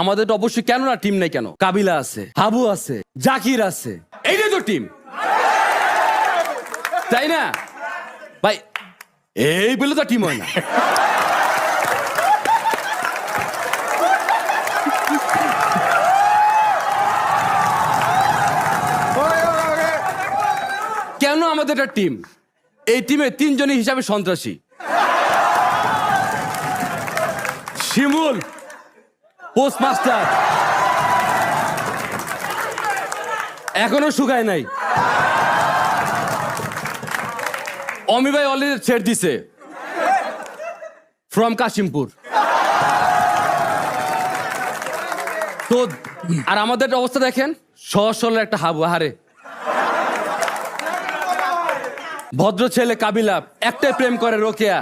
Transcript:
আমাদের তো অবশ্যই কেন না টিম নাই কেন? কাবিলা আছে, হাবু আছে, জাকির আছে, এইটাই তো টিম, তাই না ভাই? এই বলে তো টিম হয় না। কেন আমাদের একটা টিম? এই টিমে 3 জনই হিসাবে সন্ত্রাসী। শিমুল পোস্টমাস্টার এখনো শুকায় নাই। অমি ভাই অলরেডি ছেড় দিছে ফ্রম কাশিমপুর। তো আর আমাদের অবস্থা দেখেন, সহজ সরল একটা হাবু। হারে ভদ্র ছেলে কাবিলা, একটাই প্রেম করে রোকেয়া।